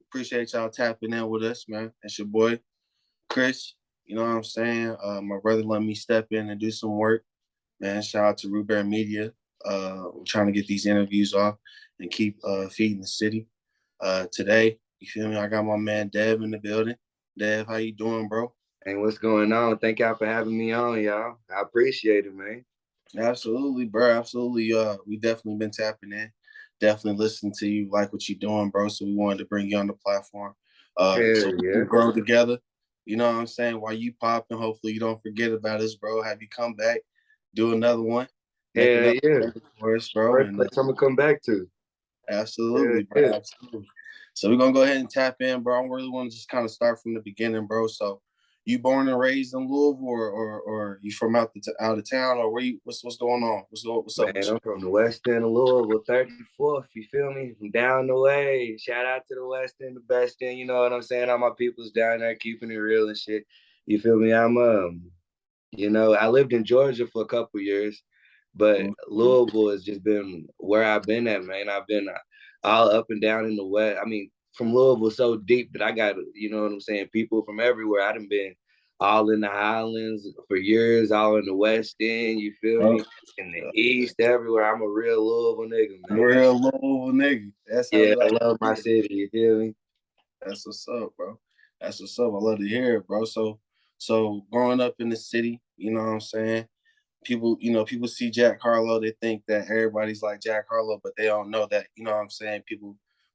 appreciate y'all tapping in with us, man. It's your boy, Chris. You know what I'm saying? My brother let me step in and do some work. Man, shout out to Roo-Bear Media. We're trying to get these interviews off and keep feeding the city. Today, you feel me? I got my man Dev in the building. Dev, how you doing, bro? Hey, what's going on? Thank y'all for having me on, y'all. I appreciate it, man. Absolutely, bro. Absolutely. We definitely been tapping in. Definitely listening to you, like what you're doing, bro. So we wanted to bring you on the platform. So we can grow together. You know what I'm saying? While you popping, hopefully you don't forget about us, bro. Have you come back, do another one. Hell yeah. For us, bro. First place I'm gonna come back to. Absolutely, bro. Yeah. Absolutely. So we're gonna go ahead and tap in, bro. I really want to just kind of start from the beginning, bro. So you born and raised in Louisville, or you from out of town, or where you? What's going on? What's up? Man, I'm from the West End of Louisville, 34th. You feel me? From down the way. Shout out to the West End, the best end. You know what I'm saying? All my people's down there keeping it real and shit. You feel me? I lived in Georgia for a couple years, but Louisville has just been where I've been at, man. I've been all up and down in the West. I mean, from Louisville so deep that I got, you know what I'm saying, people from everywhere. I done been all in the Highlands for years, all in the West End, you feel me? In the East, everywhere. I'm a real Louisville nigga, man. A real Louisville nigga. That's how I love my city, you feel me? That's what's up, bro. That's what's up. I love to hear it, bro. So growing up in the city, you know what I'm saying? People see Jack Harlow, they think that everybody's like Jack Harlow, but they don't know that, you know what I'm saying?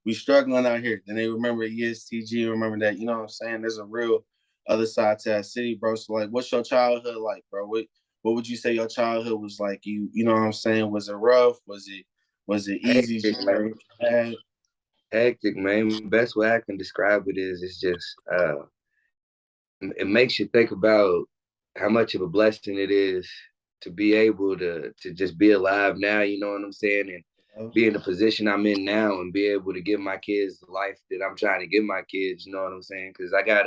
We struggling out here. Then they remember ESTG, remember that, you know what I'm saying? There's a real other side to that city, bro. So like, what's your childhood like, bro? What would you say your childhood was like? You know what I'm saying? Was it rough? Was it easy? Hectic, man. Best way I can describe it is it's just it makes you think about how much of a blessing it is to be able to just be alive now, you know what I'm saying? And be in the position I'm in now and be able to give my kids the life that I'm trying to give my kids, you know what I'm saying? Because I got,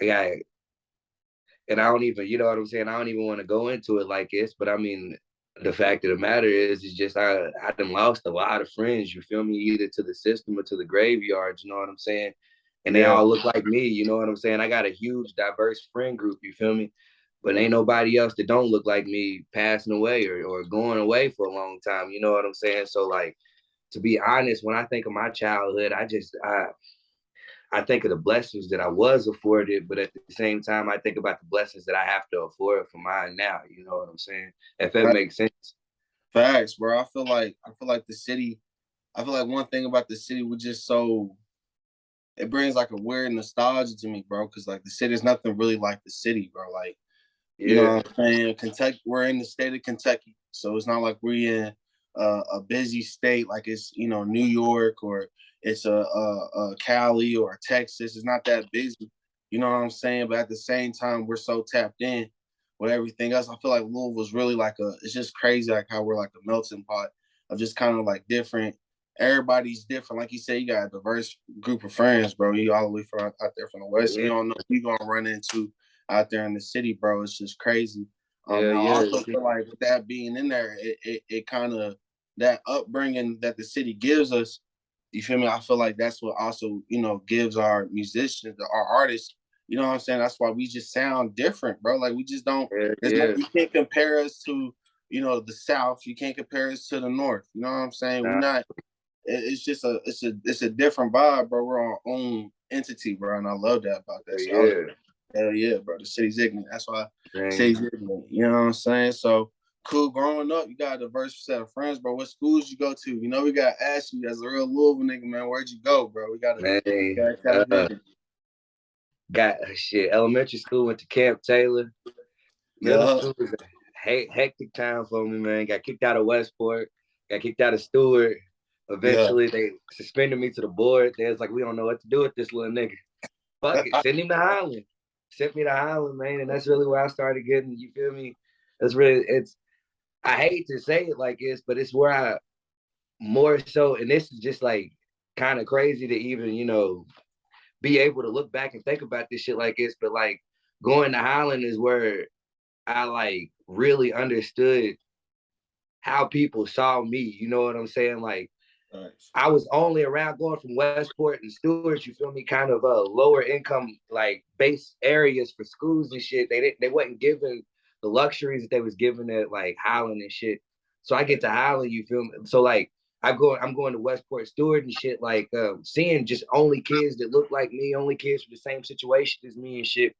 and I don't even, you know what I'm saying? I don't even want to go into it like this, but I mean, the fact of the matter is just I done lost a lot of friends, you feel me, either to the system or to the graveyard, you know what I'm saying? And they all look like me, you know what I'm saying? I got a huge, diverse friend group, you feel me? But ain't nobody else that don't look like me passing away or going away for a long time, you know what I'm saying? So, like, to be honest, when I think of my childhood, I think of the blessings that I was afforded, but at the same time, I think about the blessings that I have to afford for mine now. You know what I'm saying? If that makes sense. Facts, bro. I feel like the city. I feel like one thing about the city was just so. It brings like a weird nostalgia to me, bro. Because like the city is nothing really like the city, bro. Like, you know what I'm saying? Kentucky. We're in the state of Kentucky, so it's not like we're in a busy state like it's New York or it's a Cali or Texas. It's not that busy. You know what I'm saying? But at the same time, we're so tapped in with everything else. I feel like Louisville's really like it's just crazy like how we're like a melting pot of just kind of like different. Everybody's different. Like you said, you got a diverse group of friends, bro. You all the way from out there from the West. You don't know who you're gonna run into out there in the city, bro. It's just crazy. I also feel like with that being in there, it kind of that upbringing that the city gives us, you feel me? I feel like that's what also, gives our musicians, our artists, you know what I'm saying? That's why we just sound different, bro. Like we just don't, you can't compare us to, the South. You can't compare us to the North. You know what I'm saying? We're not, it's just it's a different vibe, bro. We're our own entity, bro. And I love that about that. So hell yeah, bro. The city's ignorant. That's why city's ignorant. You know what I'm saying? So cool. Growing up, you got a diverse set of friends, bro. What schools you go to? We got to ask you as a real Louisville nigga, man. Where'd you go, bro? We got to. Got shit. Elementary school went to Camp Taylor. Middle school was a hectic time for me, man. Got kicked out of Westport. Got kicked out of Stewart. Eventually, they suspended me to the board. They was like, we don't know what to do with this little nigga. Fuck it, send him to Highland. Sent me to Highland, man, and that's really where I started getting. You feel me? I hate to say it like this, but it's where I more so, and this is just like kind of crazy to even be able to look back and think about this shit like this. But like going to Highland is where I like really understood how people saw me. You know what I'm saying? Like Nice. I was only around going from Westport and Stewart, you feel me, kind of lower income like base areas for schools and shit. They wasn't given the luxuries that they was given at like Highland and shit. So I get to Highland, you feel me? So like I'm going to Westport Stewart and shit, like seeing just only kids that look like me, only kids from the same situation as me and shit.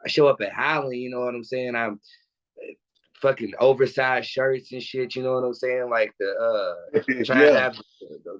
I show up at Highland, you know what I'm saying? I'm fucking oversized shirts and shit, you know what I'm saying? Like trying to Yeah. have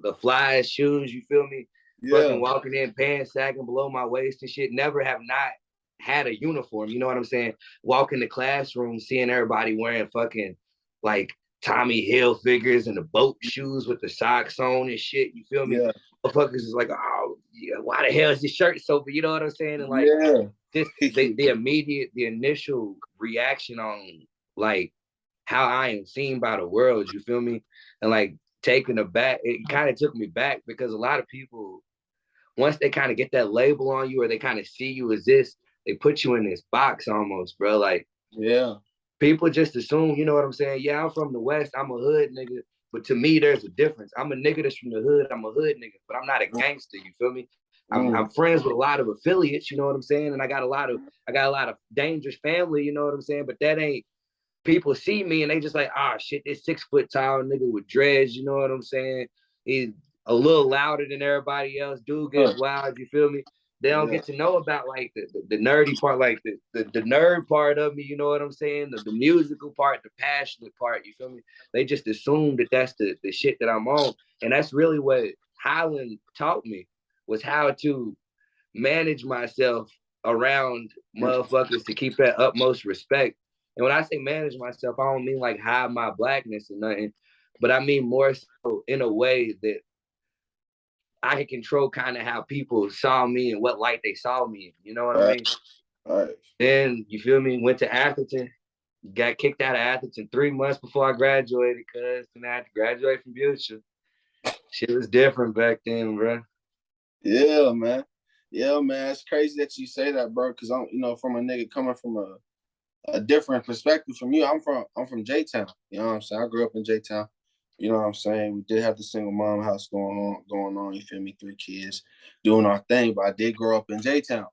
the flyest shoes, you feel me? Yeah. Fucking walking in, pants sagging below my waist and shit. Never have not had a uniform, you know what I'm saying? Walk in the classroom, seeing everybody wearing fucking like Tommy Hilfigers and the boat shoes with the socks on and shit, you feel me? Yeah. Motherfuckers is like, oh, yeah, why the hell is this shirt so big? You know what I'm saying? And like, Yeah. just the initial reaction on like how I am seen by the world, you feel me? And like taking aback, it kind of took me back because a lot of people, once they kind of get that label on you or they kind of see you as this, they put you in this box almost, bro. Like, Yeah. people just assume, you know what I'm saying? Yeah, I'm from the West, I'm a hood nigga. But to me, there's a difference. I'm a nigga that's from the hood, I'm a hood nigga, but I'm not a gangster, you feel me? I'm friends with a lot of affiliates, you know what I'm saying? And I got a lot of dangerous family, you know what I'm saying? But that ain't, people see me and they just like, ah, shit, this 6 foot tall nigga with dreads, you know what I'm saying? He's a little louder than everybody else. Dude gets wild, you feel me? They don't get to know about like the nerdy part, like the nerd part of me, you know what I'm saying? The musical part, the passionate part, you feel me? They just assume that that's the shit that I'm on. And that's really what Highland taught me, was how to manage myself around motherfuckers to keep that utmost respect. And when I say manage myself, I don't mean like hide my blackness or nothing, but I mean more so in a way that I can control kind of how people saw me and what light they saw me in. You know what I mean? Right. Then, you feel me? Went to Atherton, got kicked out of Atherton 3 months before I graduated, cuz and I had to graduate from Butcher. Shit was different back then, bro. Yeah, man. Yeah, man. It's crazy that you say that, bro. Cause I'm, from a nigga coming from a different perspective from you. I'm from J Town. You know what I'm saying? I grew up in J Town. You know what I'm saying? We did have the single mom house going on. You feel me? 3 kids doing our thing, but I did grow up in J Town.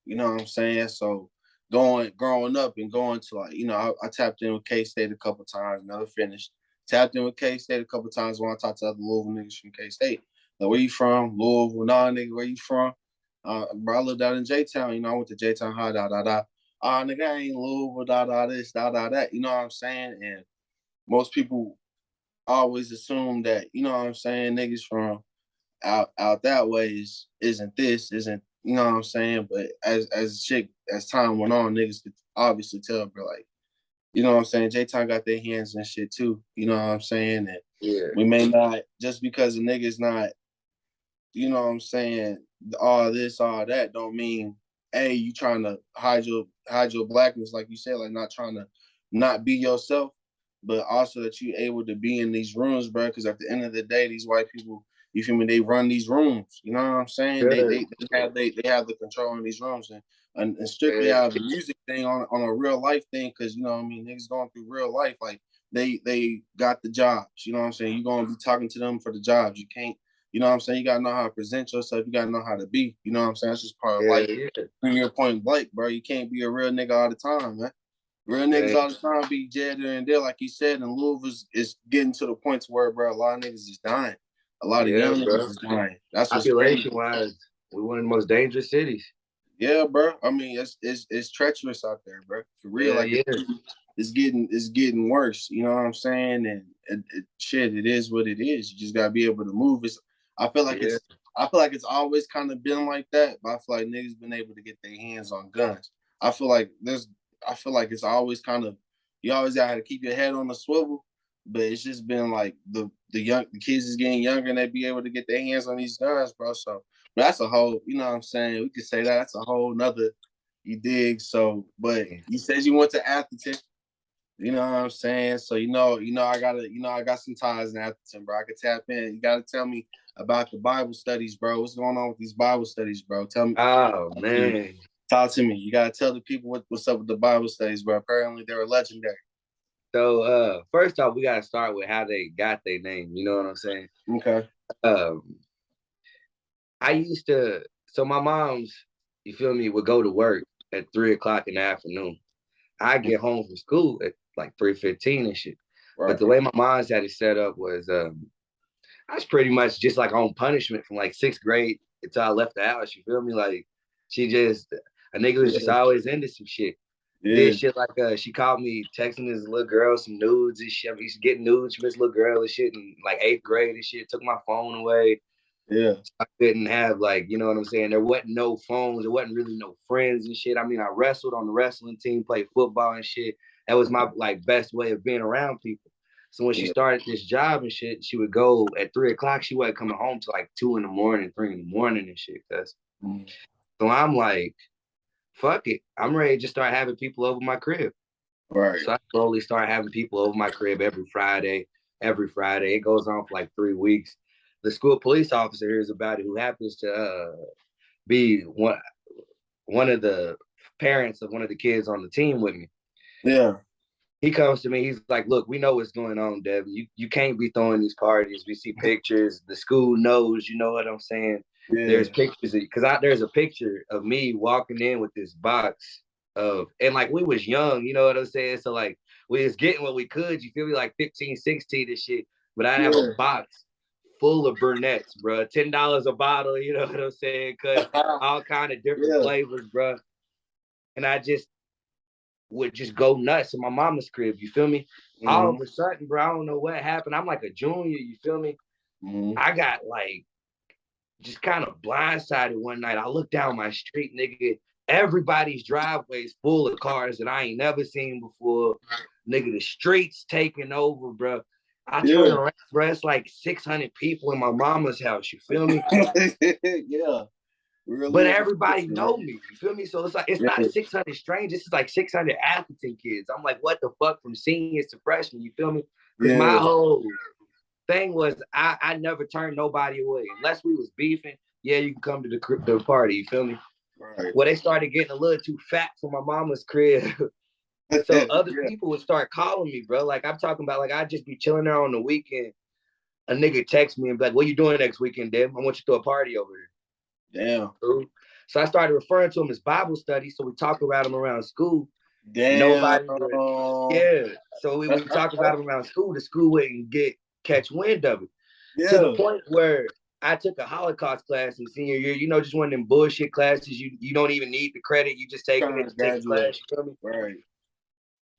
You know what I'm saying? So growing up and going to like, I tapped in with K-State a couple times, never finished. Tapped in with K-State a couple times when I talked to other Louisville niggas from K-State. Like, where you from? Louisville. Nah, nigga, where you from? Bro, I lived out in J-Town. I went to J-Town High, da. Nigga, I ain't Louisville, da this, da that. You know what I'm saying? And most people always assume that, you know what I'm saying, niggas from out that way isn't, you know what I'm saying? But as time went on, niggas could obviously tell, bro, like, you know what I'm saying? J-Town got their hands in shit too. You know what I'm saying? And we may not, just because a nigga's not, you know what I'm saying, all this, all that, don't mean, hey, you trying to hide your blackness, like you said, like not trying to not be yourself, but also that you able to be in these rooms, bro. Because at the end of the day, these white people, you feel me, they run these rooms. You know what I'm saying? They have the control in these rooms and strictly have the music thing on a real life thing, because you know what I mean, niggas going through real life, like they got the jobs. You know what I'm saying? You're gonna be talking to them for the jobs. You can't. You know what I'm saying? You gotta know how to present yourself. You gotta know how to be. You know what I'm saying? That's just part of life. When you're point blank, bro, you can't be a real nigga all the time, man. Real niggas all the time be dead and there, like you said, and Louisville is getting to the point to where, bro, a lot of niggas is dying. A lot of young niggas is dying. That's what's crazy. Population-wise, we're one of the most dangerous cities. Yeah, bro. I mean, it's treacherous out there, bro. For real, it's getting worse. You know what I'm saying? And shit, it is what it is. You just gotta be able to move. I feel like it's always kind of been like that, but I feel like niggas been able to get their hands on guns. I feel like it's always kind of, you always gotta keep your head on the swivel, but it's just been like the kids is getting younger and they be able to get their hands on these guns, bro. So but that's a whole, you know what I'm saying? We could say that's a whole nother, you dig? So, but you said you went to Atherton. You know what I'm saying? So I got some ties in Atherton, bro. I could tap in. You gotta tell me about the Bible studies, bro. What's going on with these Bible studies, bro? Tell me. Oh man. Talk to me. You gotta tell the people what's up with the Bible studies, bro. Apparently they were legendary. So first off, we gotta start with how they got their name. You know what I'm saying? Okay. um, I used to, so my mom's, you feel me, would go to work at 3 o'clock in the afternoon. I get home from school at like 3:15 and shit. Right. But the way my mom's had it set up was I was pretty much just like on punishment from like 6th grade until I left the house. You feel me? Like she just a nigga was just always into some shit. Did shit like she called me texting this little girl some nudes and shit. I used to get nudes from this little girl and shit in like 8th grade and shit. Took my phone away. Yeah. I couldn't have like, you know what I'm saying? There wasn't no phones. There wasn't really no friends and shit. I mean, I wrestled on the wrestling team, played football and shit. That was my like best way of being around people. So when she started this job and shit, she would go at 3 o'clock. She wasn't coming home till like 2 in the morning, 3 in the morning and shit. So I'm like, fuck it. I'm ready to just start having people over my crib. Right. So I slowly start having people over my crib every Friday. It goes on for like 3 weeks. The school police officer hears about it, who happens to be one of the parents of one of the kids on the team with me. Yeah. He comes to me. He's like, "Look, we know what's going on, Devin. You can't be throwing these parties. We see pictures. The school knows. You know what I'm saying? Yeah. There's pictures because there's a picture of me walking in with this box of, and like we was young. You know what I'm saying? So like we was getting what we could. You feel me? Like 15, 16 and shit. But I have a box full of brunettes, bro. $10 a bottle. You know what I'm saying? Cause all kind of different flavors, bro. And I just would just go nuts in my mama's crib, you feel me? All of a sudden, bro, I don't know what happened. I'm like a junior, you feel me? I got like just kind of blindsided one night. I looked down my street, nigga. Everybody's driveway's full of cars that I ain't never seen before. Nigga, the streets taking over, bro. I turn around, bro. It's like 600 people in my mama's house, you feel me? Yeah. Really, but everybody know me, you feel me? So it's like, it's not 600 strangers, it's like 600 Atherton kids. I'm like, what the fuck, from seniors to freshmen, you feel me? Because my whole thing was, I never turned nobody away. Unless we was beefing, you can come to the party, you feel me? Right. Well, they started getting a little too fat for my mama's crib. So other people would start calling me, bro. Like, I'm talking about, like, I'd just be chilling there on the weekend. A nigga text me and be like, what you doing next weekend, Deb? I want you to throw a party over here. Damn. So I started referring to him as Bible study. So we talk about him around school. Damn. Nobody would, So we talk about him around school. The school wouldn't catch wind of it. To the point where I took a Holocaust class in senior year. You know, just one of them bullshit classes. You don't even need the credit. You just take it to take the class. You feel me? Right.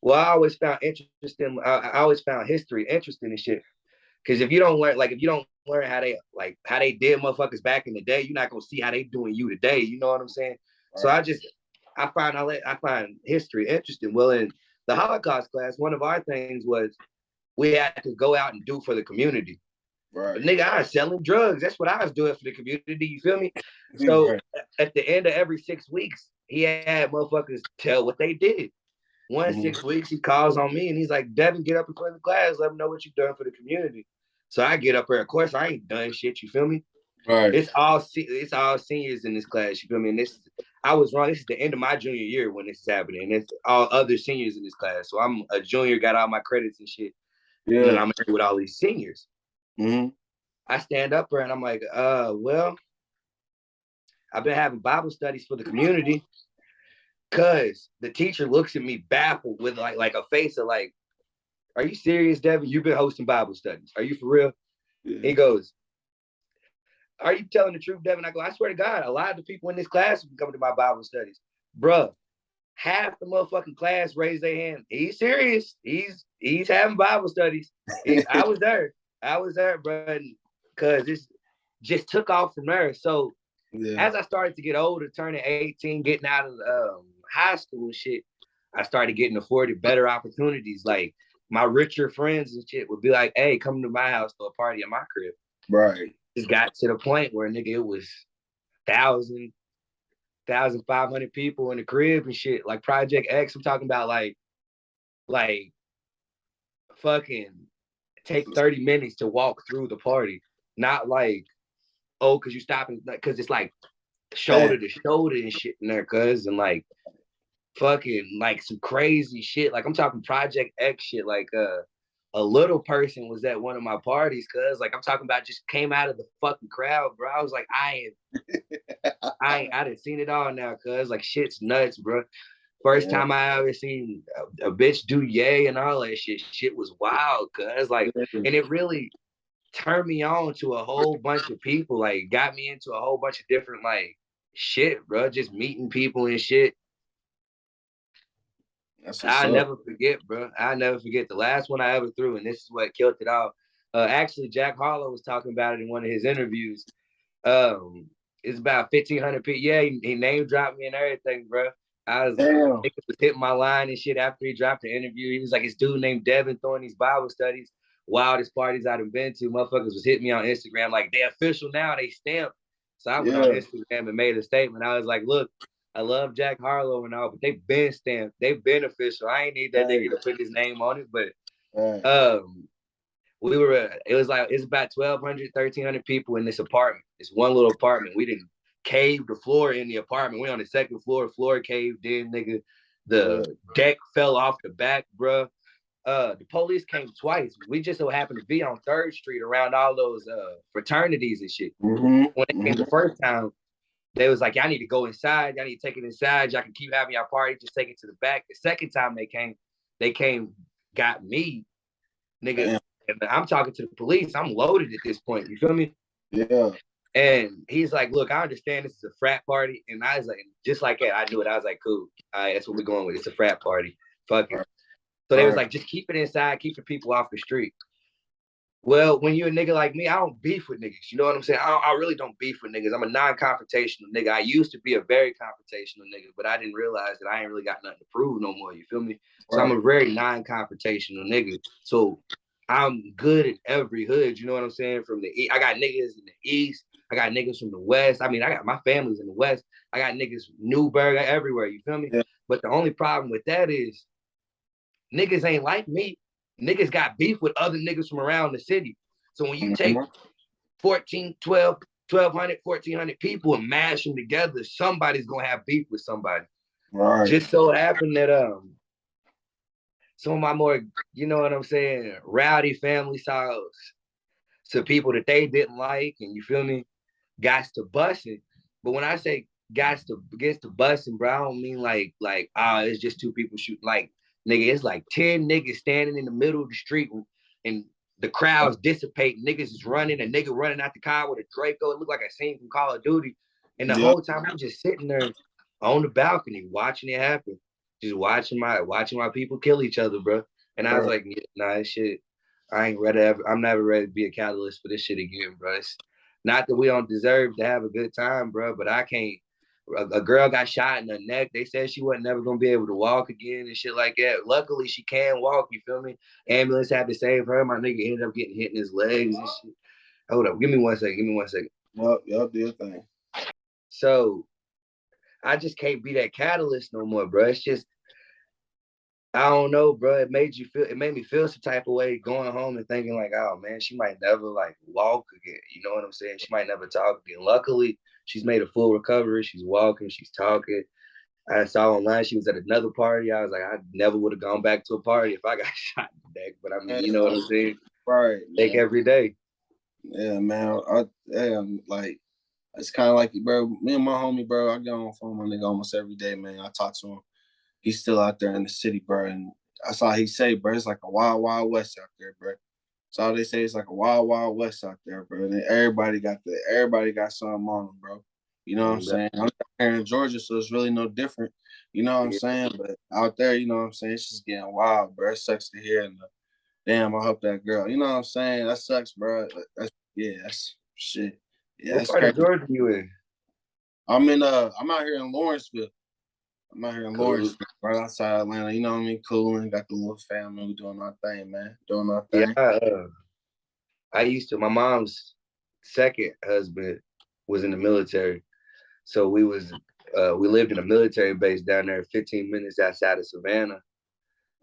Well, I always found interesting. I always found history interesting and shit. Because if you don't learn how they did motherfuckers back in the day, you're not gonna see how they doing you today. You know what I'm saying? Right. So I find history interesting. Well, in the Holocaust class, one of our things was we had to go out and do for the community. Right. But nigga, I was selling drugs. That's what I was doing for the community. You feel me? So at the end of every 6 weeks, he had motherfuckers tell what they did. 6 weeks, he calls on me and he's like, Devin, get up in front of the class. Let them know what you've done for the community. So I get up there. Of course, I ain't done shit. You feel me? Right. It's all seniors in this class. You feel me? And I was wrong. This is the end of my junior year when this is happening. It's all other seniors in this class. So I'm a junior, got all my credits and shit. Yeah. And then I'm here with all these seniors. I stand up there and I'm like, well, I've been having Bible studies for the community. Cause the teacher looks at me baffled with like a face of like, are you serious, Devin? You've been hosting Bible studies. Are you for real? Yeah. He goes, are you telling the truth, Devin? I go, I swear to God, a lot of the people in this class have been coming to my Bible studies. Bruh, half the motherfucking class raised their hand. He's serious. He's having Bible studies. I was there, bro. Cause this just took off from there. So as I started to get older, turning 18, getting out of high school and shit, I started getting afforded better opportunities. Like my richer friends and shit would be like, hey, come to my house for a party at my crib. Right. Just got to the point where, nigga, it was 1,500 people in the crib and shit. Like Project X, I'm talking about like fucking take 30 minutes to walk through the party. Not like, oh, because you stopping, because it's like shoulder to shoulder and shit in there, cuz, and like fucking like some crazy shit. Like I'm talking Project X shit, like a little person was at one of my parties, cuz like I'm talking about just came out of the fucking crowd, bro. I was like, I done seen it all now, cuz like shit's nuts, bro. First time I ever seen a bitch do yay and all that shit. Shit was wild, cuz like, and it really turned me on to a whole bunch of people, like got me into a whole bunch of different like shit, bro. Just meeting people and shit. I'll never forget, bro. I'll never forget the last one I ever threw, and this is what killed it all. Actually, Jack Harlow was talking about it in one of his interviews. It's about 1,500 people. Yeah, he name dropped me and everything, bro. I was hitting my line and shit after he dropped the interview. He was like, "This dude named Devin throwing these Bible studies, wildest parties I've been to." Motherfuckers was hitting me on Instagram like, "They official now, they stamped." So I went on Instagram and made a statement. I was like, "Look, I love Jack Harlow and all, but they've been stamped. They've been official. I ain't need that nigga to put his name on it." But it's about 1,200, 1,300 people in this apartment. It's one little apartment. We didn't cave the floor in the apartment. We on the second floor caved in, nigga. The deck fell off the back, bro. The police came twice. We just so happened to be on 3rd Street around all those fraternities and shit. When they came the first time, they was like, "Y'all need to go inside. Y'all need to take it inside. Y'all can keep having y'all party. Just take it to the back." The second time they came, got me, nigga. Damn. And I'm talking to the police. I'm loaded at this point. You feel me? Yeah. And he's like, "Look, I understand this is a frat party." And I was like, just like that, I knew it. I was like, "Cool. All right, that's what we're going with. It's a frat party. Fuck it." So they was like, "Just keep it inside. Keep the people off the street." Well, when you're a nigga like me, I don't beef with niggas. You know what I'm saying? I really don't beef with niggas. I'm a non-confrontational nigga. I used to be a very confrontational nigga, but I didn't realize that I ain't really got nothing to prove no more. You feel me? So I'm a very non-confrontational nigga. So I'm good in every hood. You know what I'm saying? From the East, I got niggas in the East. I got niggas from the West. I mean, I got my family's in the West. I got niggas Newburgh everywhere. You feel me? Yeah. But the only problem with that is niggas ain't like me. Niggas got beef with other niggas from around the city. So when you take 1,200 people and mash them together, somebody's gonna have beef with somebody. Right. Just so it happened that some of my more, you know what I'm saying, rowdy family styles to people that they didn't like, and you feel me, got to busting. But when I say gets to busting, bro, I don't mean like it's just two people shooting. Like, nigga, it's like 10 niggas standing in the middle of the street and the crowd's dissipating. Niggas is running, a nigga running out the car with a Draco. It looked like a scene from Call of Duty. And the whole time I'm just sitting there on the balcony watching it happen. Just watching my people kill each other, bro. And I was like, yeah, nah, this shit, I'm never ready to be a catalyst for this shit again, bro. It's not that we don't deserve to have a good time, bro, but I can't. A girl got shot in the neck. They said she wasn't never gonna be able to walk again and shit like that. Luckily, she can walk. You feel me? Ambulance had to save her. My nigga ended up getting hit in his legs and shit. Hold up, give me one second. Y'all do your thing. So I just can't be that catalyst no more, bro. It's just, I don't know, bro. It made me feel some type of way going home and thinking like, oh man, she might never like walk again. You know what I'm saying? She might never talk again. Luckily, she's made a full recovery. She's walking, she's talking. I saw online she was at another party. I was like, I never would have gone back to a party if I got shot in the neck. But I mean, you know what I'm saying? Right. Take every day. Yeah, man. Like, it's kind of like, bro, me and my homie, bro, I get on the phone with my nigga almost every day, man. I talk to him. He's still out there in the city, bro. And I saw he say, bro, it's like a wild, wild west out there, bro. So all they say is like a wild, wild west out there, bro. And everybody got something on them, bro. You know what I'm saying? I'm here in Georgia, so it's really no different. You know what I'm saying? But out there, you know what I'm saying? It's just getting wild, bro. It sucks to hear. And damn, I hope that girl. You know what I'm saying? That sucks, bro. That's shit. Yeah, what part of Georgia you in? I'm out here in Lawrenceville. Lawrenceville, right outside Atlanta. You know what I mean? Cooling, got the little family. We doing our thing, man. Doing our thing. Yeah, my mom's second husband was in the military. So we lived in a military base down there 15 minutes outside of Savannah.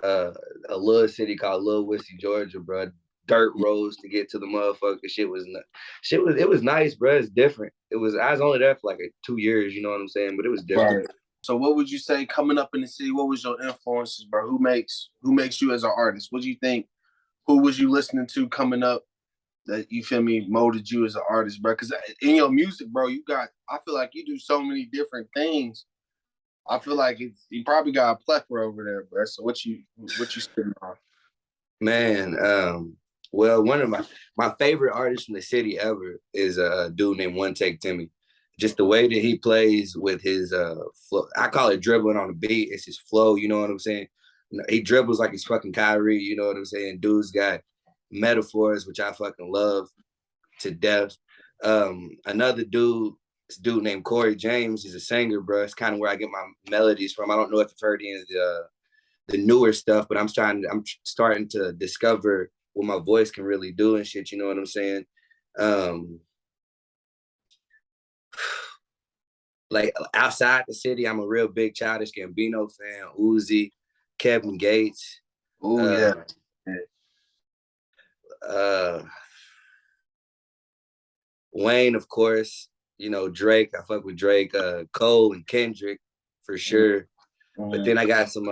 A little city called Little Whiskey, Georgia, bro. Dirt roads to get to the motherfucker. It was nice, bro. It's different. I was only there for like 2 years, you know what I'm saying? But it was different. Right. So what would you say coming up in the city? What was your influences, bro? Who makes you as an artist? What do you think who was you listening to coming up that you feel me molded you as an artist, bro? Because in your music, bro, I feel like you do so many different things. I feel like you probably got a plethora over there, bro. So what you spitting on? Man, well, one of my favorite artists from the city ever is a dude named One Take Timmy. Just the way that he plays with his flow. I call it dribbling on the beat. It's his flow, you know what I'm saying? He dribbles like he's fucking Kyrie, you know what I'm saying? Dude's got metaphors, which I fucking love to death. Another dude, this dude named Corey James, he's a singer, bro. It's kind of where I get my melodies from. I don't know if you've heard any of the newer stuff, but I'm starting to discover what my voice can really do and shit. You know what I'm saying? Like outside the city, I'm a real big Childish Gambino fan. Uzi, Kevin Gates. Oh yeah. Wayne, of course. You know, Drake. I fuck with Drake. Cole and Kendrick for sure. But then I got some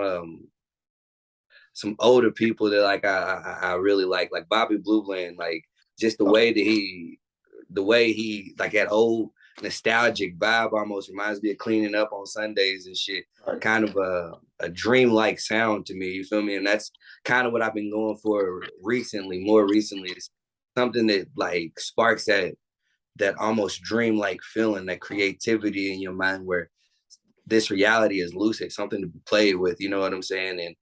older people that like I really like Bobby Blue Bland, like just the way he like that old nostalgic vibe almost reminds me of Cleaning Up on Sundays and shit. Kind of a dreamlike sound to me, you feel me? And that's kind of what I've been going for more recently is something that like sparks that almost dreamlike feeling, that creativity in your mind where this reality is lucid, something to be played with, you know what I'm saying? And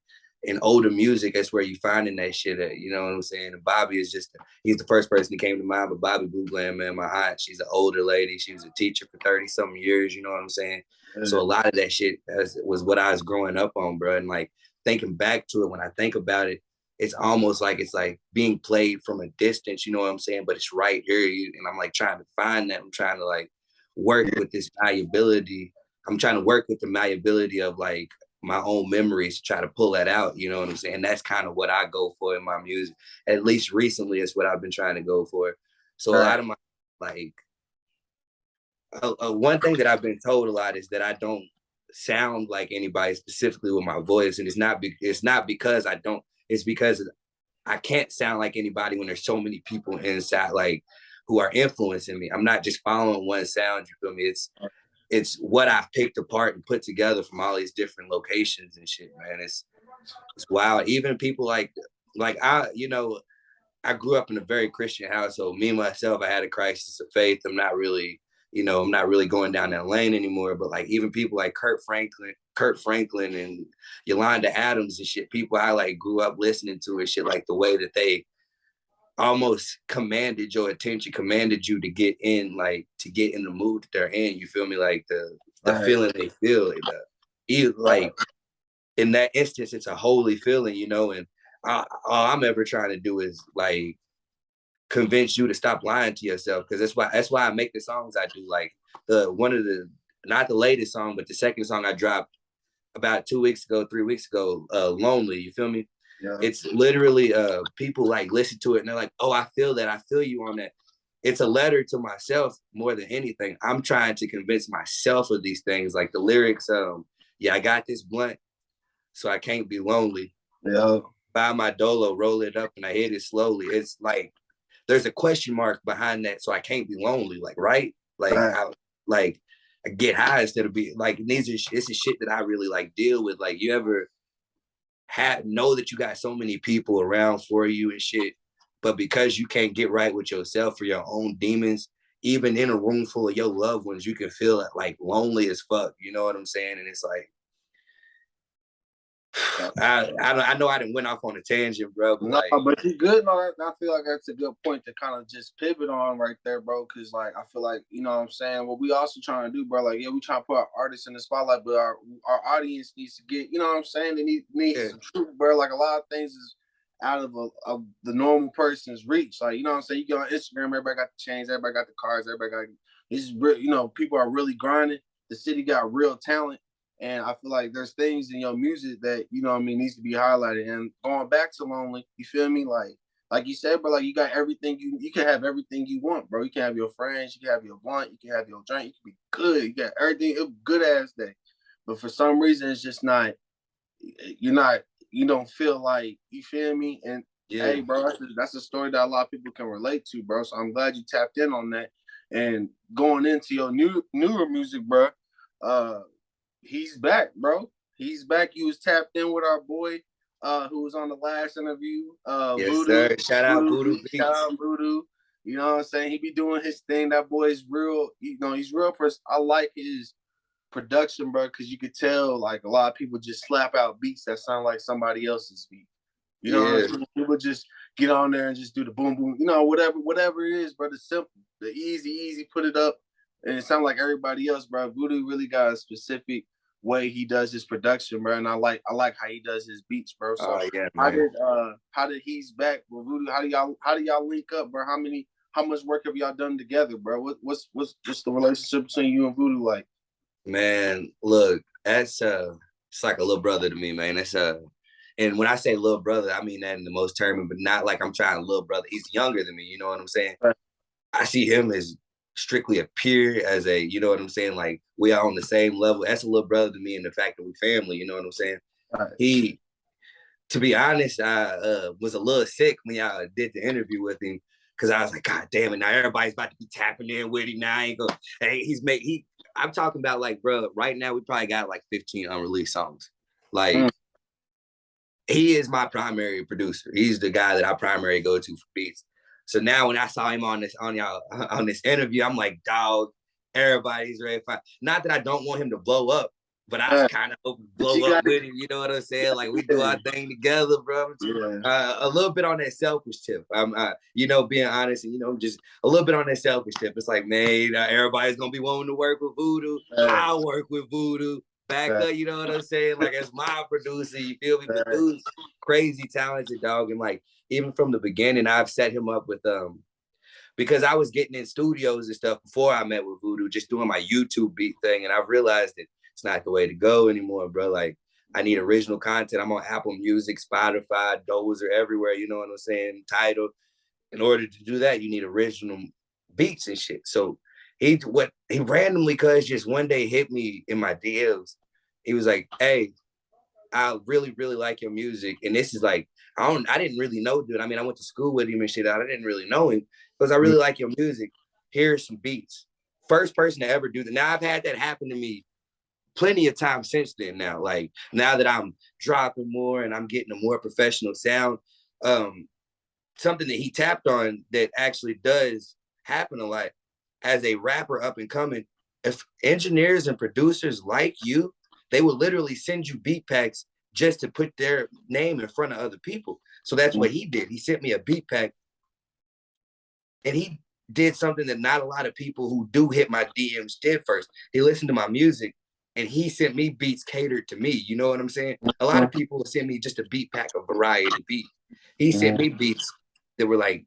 in older music, that's where you finding that shit at, you know what I'm saying? And Bobby is he's the first person that came to mind, but Bobby Blue Bland, man, my aunt, she's an older lady. She was a teacher for 30-something years, you know what I'm saying? So a lot of that shit was what I was growing up on, bro. And like thinking back to it, when I think about it, it's almost like it's like being played from a distance, you know what I'm saying? But it's right here. And I'm like trying to find that. I'm trying to like work with this malleability. I'm trying to work with the malleability of like my own memories to try to pull that out, you know what I'm saying? That's kind of what I go for in my music. At least recently, it's what I've been trying to go for. So a lot of my, like, one thing that I've been told a lot is that I don't sound like anybody specifically with my voice. And it's not because I don't, it's because I can't sound like anybody when there's so many people inside, like, who are influencing me. I'm not just following one sound, you feel me? It's what I've picked apart and put together from all these different locations and shit, man. It's wild. Even people like I grew up in a very Christian household. Me, myself, I had a crisis of faith. I'm not really going down that lane anymore. But like even people like Kurt Franklin and Yolanda Adams and shit, people I like grew up listening to and shit, like the way that they almost commanded your attention, commanded you to get in the mood that they're in. You feel me? Like the feeling they feel. Like in that instance, it's a holy feeling, you know. And all I'm ever trying to do is like convince you to stop lying to yourself, because that's why I make the songs I do. Like not the latest song, but the second song I dropped about 3 weeks ago, Lonely. You feel me? Yeah. It's literally people like listen to it and they're like, oh, I feel that. I feel you on that. It's a letter to myself more than anything. I'm trying to convince myself of these things. Like the lyrics, yeah, I got this blunt, so I can't be lonely. Yeah. Buy my Dolo, roll it up, and I hit it slowly. It's like there's a question mark behind that, so I can't be lonely. Like, right? Like, I get high instead of be like, this is shit that I really like deal with. Like, you ever know that you got so many people around for you and shit, but because you can't get right with yourself for your own demons, even in a room full of your loved ones, you can feel like lonely as fuck. You know what I'm saying? And it's like, I know I didn't went off on a tangent, bro. But but you good. No, I feel like that's a good point to kind of just pivot on right there, bro. Because like I feel like, you know what I'm saying, what we also trying to do, bro. Like, yeah, we trying to put our artists in the spotlight, but our audience needs to get, you know what I'm saying, they need some truth, bro. Like a lot of things is out of the normal person's reach. Like, you know what I'm saying, you get on Instagram, everybody got the chains, everybody got the cars, everybody got this is real, you know, people are really grinding. The city got real talent. And I feel like there's things in your music that, you know what I mean, needs to be highlighted. And going back to Lonely, you feel me? Like you said, bro, like you got everything, you can have everything you want, bro. You can have your friends, you can have your blunt, you can have your drink, you can be good, you got everything, a good ass day. But for some reason, it's just not, you don't feel like, you feel me? And Yeah. Hey, bro, that's a story that a lot of people can relate to, bro. So I'm glad you tapped in on that. And going into your newer music, bro, he's back, bro. He's back. He was tapped in with our boy, who was on the last interview, Yes, Voodoo, sir. Shout out VoodooBeat, VoodooBeat. shout out Voodoo. You know what I'm saying? He be doing his thing. That boy's real. You know, he's real person. I like his production, bro, because you could tell like a lot of people just slap out beats that sound like somebody else's beat. You know what I'm saying? People just get on there and just do the boom boom. You know, whatever it is, bro. The simple, the easy, put it up, and it sounds like everybody else, bro. Voodoo really got a specific way he does his production, bro, and I like how he does his beats, bro. So Oh yeah, man. how did he's back with Voodoo? How do y'all link up, bro? How much work have y'all done together, bro? What's the relationship between you and Voodoo like? Man, look, that's it's like a little brother to me, man. That's and when I say little brother, I mean that in the most term, but not like I'm trying little brother. He's younger than me, you know what I'm saying? Right. I see him as strictly a peer, as a, you know what I'm saying? Like we are on the same level. That's a little brother to me, and the fact that we family, you know what I'm saying? Right. He, to be honest, I was a little sick when I did the interview with him, because I was like, God damn it, now everybody's about to be tapping in with him. Now I ain't go. Hey, I'm talking about like, bro, right now we probably got like 15 unreleased songs. Like, he is my primary producer. He's the guy that I primarily go to for beats. So now when I saw him on this interview, I'm like, dog, everybody's ready to find. Not that I don't want him to blow up, but I kind of hope to blow up with him. You know what I'm saying? Like we do our thing together, bro. A little bit on that selfish tip. I'm, you know, being honest, and you know, just a little bit on that selfish tip. It's like, man, everybody's gonna be wanting to work with Voodoo. I'll work with Voodoo. Back up, you know what I'm saying? Like as my producer, you feel me? But dude's crazy talented, dog. And like even from the beginning, I've set him up with because I was getting in studios and stuff before I met with Voodoo, just doing my YouTube beat thing. And I realized that it's not the way to go anymore, bro. Like I need original content. I'm on Apple Music, Spotify, Dozer, everywhere, you know what I'm saying? Tidal. In order to do that, you need original beats and shit. So he randomly, cuz just one day hit me in my DMs. He was like, hey, I really, really like your music. And this is like, I didn't really know, dude. I mean, I went to school with him and shit. I didn't really know him because I really like your music. Here's some beats. First person to ever do that. Now I've had that happen to me plenty of times since then now. Like now that I'm dropping more and I'm getting a more professional sound, something that he tapped on that actually does happen a lot as a rapper up and coming. If engineers and producers like you, they will literally send you beat packs just to put their name in front of other people. So that's what he did. He sent me a beat pack and he did something that not a lot of people who do hit my DMs did first. He listened to my music and he sent me beats catered to me. You know what I'm saying? A lot of people will send me just a beat pack of variety beats. He sent me beats that were like,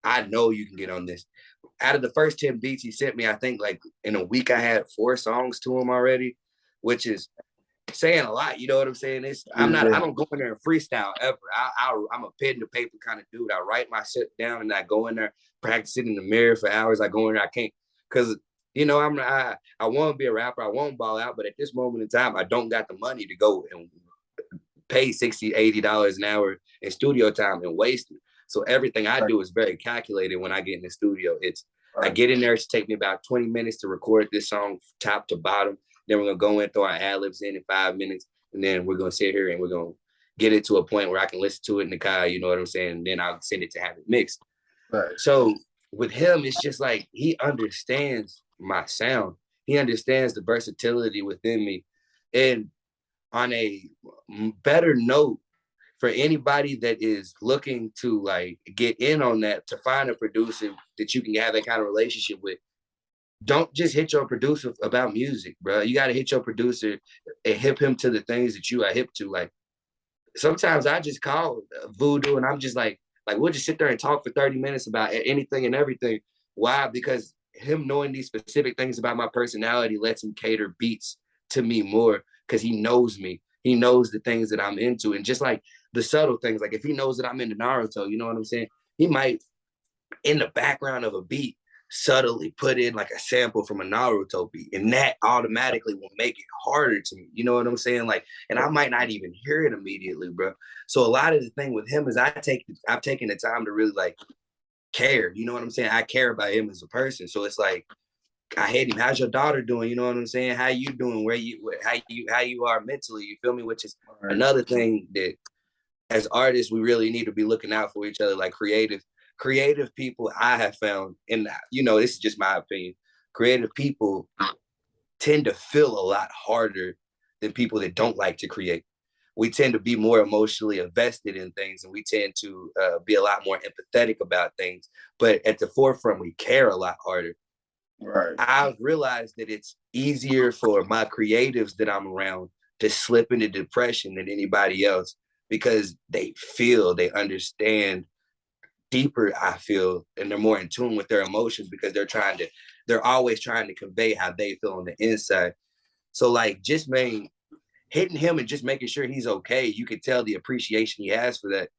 I know you can get on this. Out of the first 10 beats he sent me, I think like in a week I had 4 songs to him already, which is saying a lot. You know what I'm saying? I don't go in there and freestyle ever. I'm a pen to paper kind of dude. I write my shit down and I go in there, practice it in the mirror for hours. I go in there, I can't, because you know, I want to be a rapper. I want to ball out, but at this moment in time, I don't got the money to go and pay $60, $80 an hour in studio time and waste it. So everything I do is very calculated when I get in the studio. I get in there, it's take me about 20 minutes to record this song top to bottom. Then we're gonna go in, throw our ad-libs in 5 minutes, and then we're gonna sit here and we're gonna get it to a point where I can listen to it in the car, you know what I'm saying? And then I'll send it to have it mixed. Right. So with him, it's just like he understands my sound. He understands the versatility within me. And on a better note, for anybody that is looking to like get in on that, to find a producer that you can have that kind of relationship with, don't just hit your producer about music, bro. You got to hit your producer and hip him to the things that you are hip to. Like sometimes I just call Voodoo and I'm just like we'll just sit there and talk for 30 minutes about anything and everything. Why? Because him knowing these specific things about my personality lets him cater beats to me more because he knows me. He knows the things that I'm into. And just like the subtle things, like if he knows that I'm into Naruto, you know what I'm saying? He might, in the background of a beat, subtly put in like a sample from a Naruto beat, and that automatically will make it harder to me. You know what I'm saying? Like, and I might not even hear it immediately, bro. So a lot of the thing with him is I've taken the time to really like care. You know what I'm saying? I care about him as a person. So it's like, I hate him. How's your daughter doing? You know what I'm saying? How you doing? How you are mentally? You feel me? Which is another thing that as artists we really need to be looking out for each other. Like creative people, I have found, and you know, this is just my opinion. Creative people tend to feel a lot harder than people that don't like to create. We tend to be more emotionally invested in things, and we tend to be a lot more empathetic about things. But at the forefront, we care a lot harder. Right. I've realized that it's easier for my creatives that I'm around to slip into depression than anybody else because they understand deeper, I feel, and they're more in tune with their emotions because they're always trying to convey how they feel on the inside. So like hitting him and just making sure he's okay, you could tell the appreciation he has for that.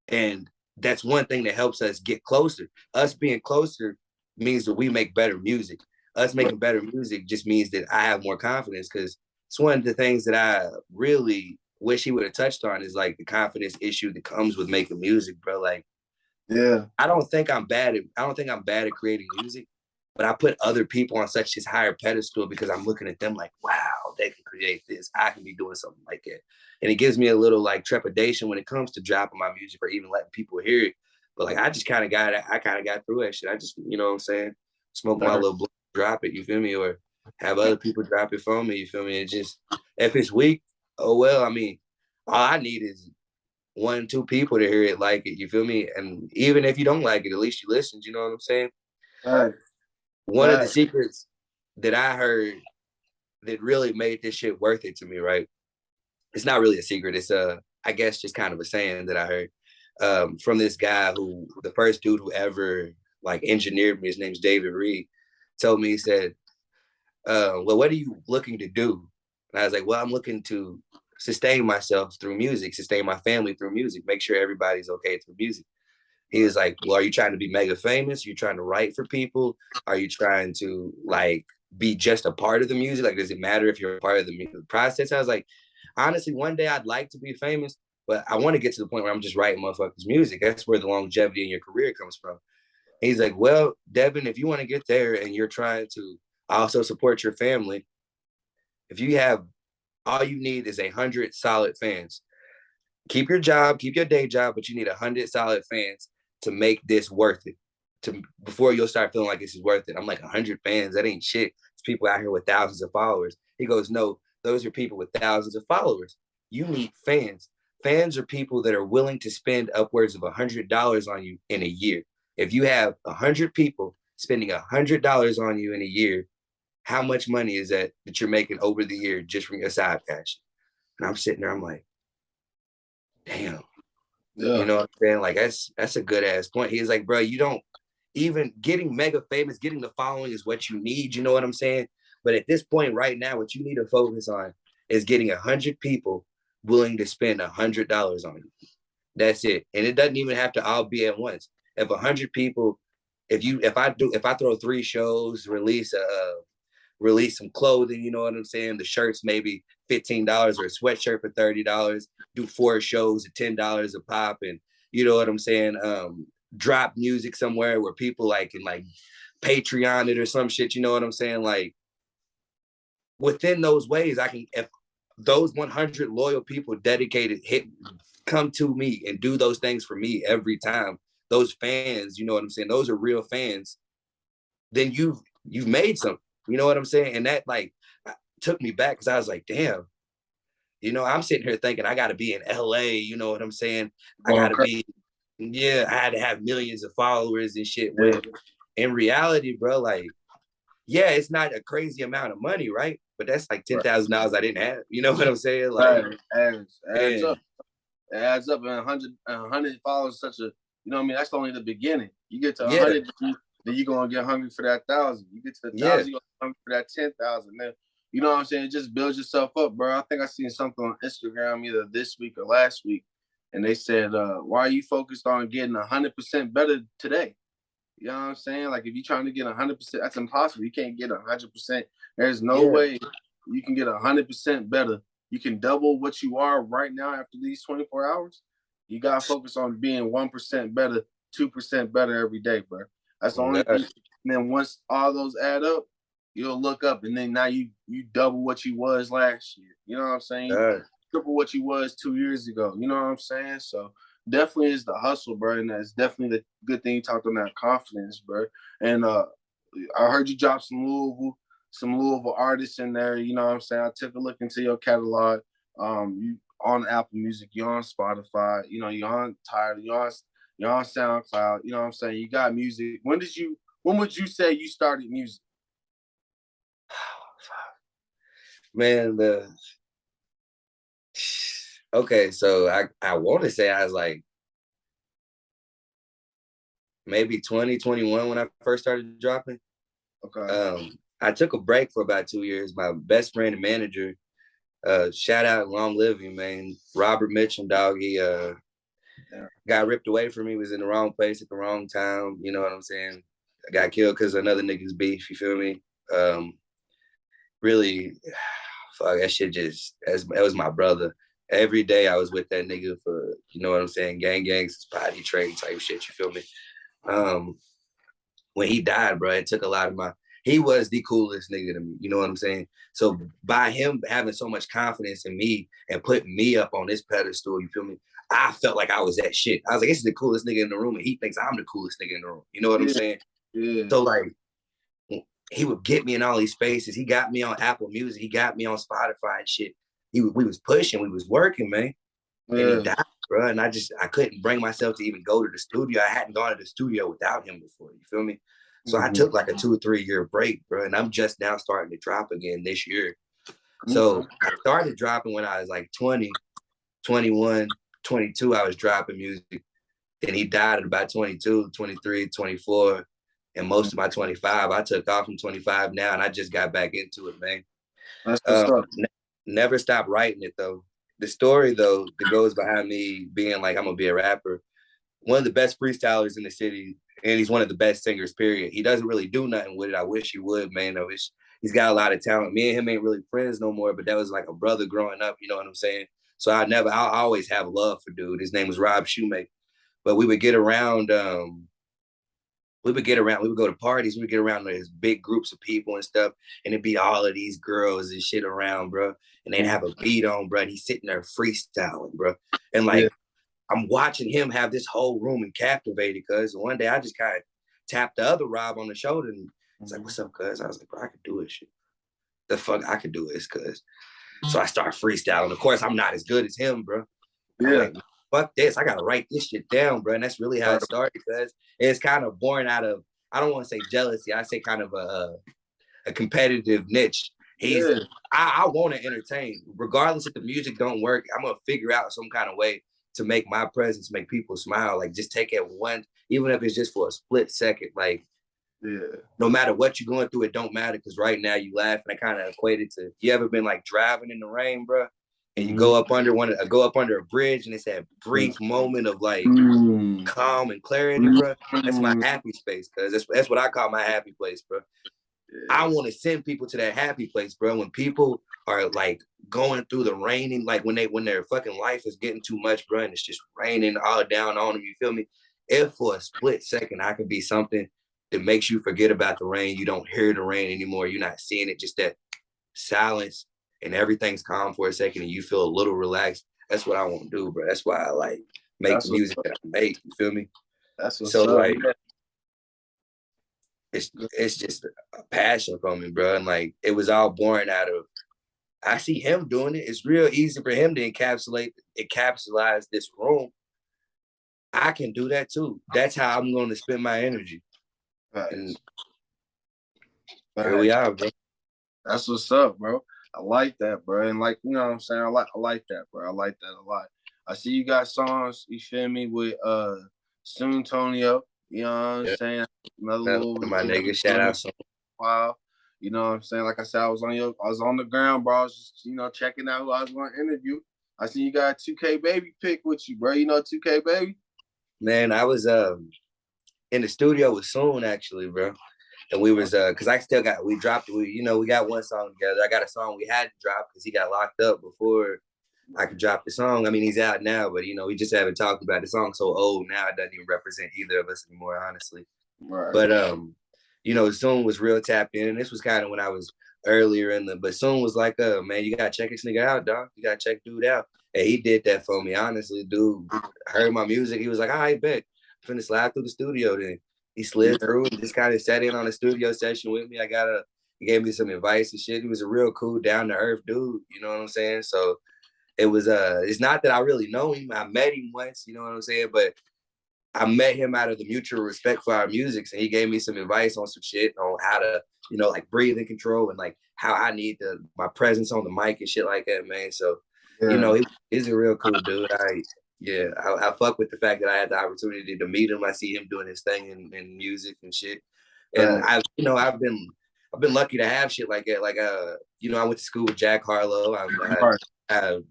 And that's one thing that helps us get closer. Us being closer means that we make better music. Us making better music just means that I have more confidence, because it's one of the things that I really wish he would have touched on is like the confidence issue that comes with making music, bro. Like, yeah, I don't think I'm bad at creating music, but I put other people on such this higher pedestal because I'm looking at them like, wow, they can create this. I can be doing something like that. And it gives me a little like trepidation when it comes to dropping my music or even letting people hear it. But like, I kind of got through that shit. I just, you know what I'm saying? Smoke my little blunt, drop it, you feel me? Or have other people drop it for me, you feel me? It just, if it's weak, oh well, I mean, all I need is 1-2 people to hear it, like it, you feel me? And even if you don't like it, at least you listened, you know what I'm saying? right. One of the secrets that I heard that really made this shit worth it to me, right? It's not really a secret. It's I guess just kind of a saying that I heard from this guy who, the first dude who ever like engineered me, his name's David Reed, told me, he said, well, what are you looking to do? And I was like, well, I'm looking to sustain myself through music, sustain my family through music, make sure everybody's okay through music. He was like, well, are you trying to be mega famous? Are you trying to write for people? Are you trying to like be just a part of the music? Like, does it matter if you're a part of the process? I was like, honestly, one day I'd like to be famous, but I want to get to the point where I'm just writing motherfuckers' music. That's where the longevity in your career comes from. And he's like, well, Devin, if you want to get there and you're trying to also support your family, if you have, all you need is 100 solid fans. Keep your job, keep your day job, but you need 100 solid fans to make this worth it. Before you'll start feeling like this is worth it. I'm like, 100 fans, that ain't shit. It's people out here with thousands of followers. He goes, no, those are people with thousands of followers. You need fans. Fans are people that are willing to spend upwards of $100 on you in a year. If you have 100 people spending $100 on you in a year, how much money is that you're making over the year just from your side passion? And I'm sitting there, I'm like, damn. Yeah. You know what I'm saying? Like, that's a good ass point. He's like, bro, you don't even getting mega famous, getting the following is what you need. You know what I'm saying? But at this point right now, what you need to focus on is getting 100 people willing to spend $100 on you. That's it. And it doesn't even have to all be at once. If 100 people, if I throw 3 shows, release some clothing, you know what I'm saying? The shirts maybe $15 or a sweatshirt for $30, do 4 shows at $10 a pop, and you know what I'm saying? Drop music somewhere where people like can like Patreon it or some shit, you know what I'm saying? Like, within those ways, I can, if those 100 loyal people dedicated come to me and do those things for me every time, those fans, you know what I'm saying? Those are real fans. Then you've made something. You know what I'm saying? And that like took me back because I was like, damn, you know, I'm sitting here thinking I got to be in LA. You know what I'm saying? I got to be, I had to have millions of followers and shit. When in reality, bro, like, yeah, it's not a crazy amount of money, right? But that's like $10,000 I didn't have. You know what I'm saying? Like, adds up. It adds up, and 100 followers such a, you know what I mean? That's only the beginning. You get to 100, then you're going to get hungry for that 1,000. You get to 1,000, you're going to get hungry for that 10,000. Then, you know what I'm saying? It just builds yourself up, bro. I think I seen something on Instagram either this week or last week, and they said, why are you focused on getting 100% better today? You know what I'm saying? Like if you're trying to get 100%, that's impossible. You can't get 100%. There's no Yeah. way you can get 100% better. You can double what you are right now after these 24 hours. You gotta focus on being 1% better, 2% better every day, bro. That's the Oh, only God. thing. And then once all those add up, you'll look up, and then now you double what you was last year. You know what I'm saying? God. Triple what you was 2 years ago. You know what I'm saying? So definitely is the hustle, bro, and that's definitely the good thing you talked on that confidence, bro. And I heard you drop some Louisville artists in there. You know what I'm saying? I took a look into your catalog. You on Apple Music, you're on Spotify, you know, you're on Tidal, you're on SoundCloud. You know what I'm saying? You got music. When would you say you started music? Man, okay, so I want to say I was like maybe 2021 when I first started dropping. Okay. I took a break for about 2 years. My best friend and manager, shout out Long Living, man, Robert Mitchum, dog. He got ripped away from me, was in the wrong place at the wrong time. You know what I'm saying? I got killed because another nigga's beef, you feel me? Really, fuck, that shit that was my brother. Every day I was with that nigga for, you know what I'm saying, gangs, potty trade type shit, you feel me? When he died, bro, it took a lot of he was the coolest nigga to me, you know what I'm saying? So by him having so much confidence in me and putting me up on this pedestal, you feel me? I felt like I was that shit. I was like, this is the coolest nigga in the room, and he thinks I'm the coolest nigga in the room. You know what I'm saying? Yeah. So like, he would get me in all these spaces. He got me on Apple Music. He got me on Spotify and shit. We was pushing. We was working, man. And he died, bro. And I couldn't bring myself to even go to the studio. I hadn't gone to the studio without him before. You feel me? So I took like a 2 or 3 year break, bro. And I'm just now starting to drop again this year. So I started dropping when I was like 20, 21, 22. I was dropping music. Then he died at about 22, 23, 24. And most of my 25, I took off from 25 now, and I just got back into it, man. That's what's up. Never stopped writing it, though. The story, though, that goes behind me being like, I'm going to be a rapper. One of the best freestylers in the city, and he's one of the best singers, period. He doesn't really do nothing with it. I wish he would, man. He's got a lot of talent. Me and him ain't really friends no more, but that was like a brother growing up, you know what I'm saying? So I always have love for dude. His name was Rob Shoemaker. But we would get around, we would go to parties, we would get around these big groups of people and stuff, and it'd be all of these girls and shit around, bro. And they'd have a beat on, bro, and he's sitting there freestyling, bro. And like, I'm watching him have this whole room and captivated, cuz one day I just kind of tapped the other Rob on the shoulder and he's like, what's up, cuz? I was like, bro, I could do this shit. The fuck I could do this, cuz. So I start freestyling. Of course, I'm not as good as him, bro. I'm like, fuck this. I gotta write this shit down, bro. And that's really how it started, because it's kind of born out of, I don't want to say jealousy. I say kind of a competitive niche. I want to entertain. Regardless if the music don't work, I'm gonna figure out some kind of way to make my presence make people smile. Like just take it one, even if it's just for a split second. Like, no matter what you're going through, it don't matter, because right now you laugh. And I kind of equated to, you ever been like driving in the rain, bro? And you go up under a bridge, and it's that brief moment of like calm and clarity, bro. That's my happy space, cuz that's what I call my happy place, bro. I want to send people to that happy place, bro. When people are like going through the raining, like when their fucking life is getting too much, bro, and it's just raining all down on them, you feel me? If for a split second I could be something that makes you forget about the rain, you don't hear the rain anymore, you're not seeing it, just that silence, and everything's calm for a second, and you feel a little relaxed. That's what I want to do, bro. That's why I like make the music that I make. You feel me? That's what's so up. Like, it's just a passion for me, bro. And like, it was all born out of, I see him doing it. It's real easy for him to encapsulize this room. I can do that too. That's how I'm going to spend my energy. And here we are, bro. That's what's up, bro. I like that, bro. And like, you know what I'm saying? I like that, bro. I like that a lot. I see you got songs, you feel me, with Soon Tonio. You know what I'm saying? Another little my nigga, shout out. Wow. You know what I'm saying? Like I said, I was on the ground, bro. I was just, you know, checking out who I was going to interview. I see you got 2K Baby pick with you, bro. You know 2K Baby? Man, I was in the studio with Soon actually, bro. And we was cause I still got we got one song together. I got a song we had to drop because he got locked up before I could drop the song. I mean, he's out now, but we just haven't talked about it. The song's so old now, it doesn't even represent either of us anymore, honestly. Right. But Soon was real tapped in, and this was kind of when I was earlier but Soon was like, man, you gotta check this nigga out, dog. You gotta check dude out. And he did that for me, honestly, dude. Heard my music, he was like, all right, bet. I'm finna slide through the studio then. He slid through and just kind of sat in on a studio session with me. He gave me some advice and shit. He was a real cool, down to earth dude. You know what I'm saying? So it was it's not that I really know him. I met him once, you know what I'm saying? But I met him out of the mutual respect for our music, and he gave me some advice on some shit on how to, like breathing control and like how I need my presence on the mic and shit like that, man. So, he's a real cool dude. I fuck with the fact that I had the opportunity to meet him. I see him doing his thing in music and shit. And I've been lucky to have shit like that. Like, I went to school with Jack Harlow.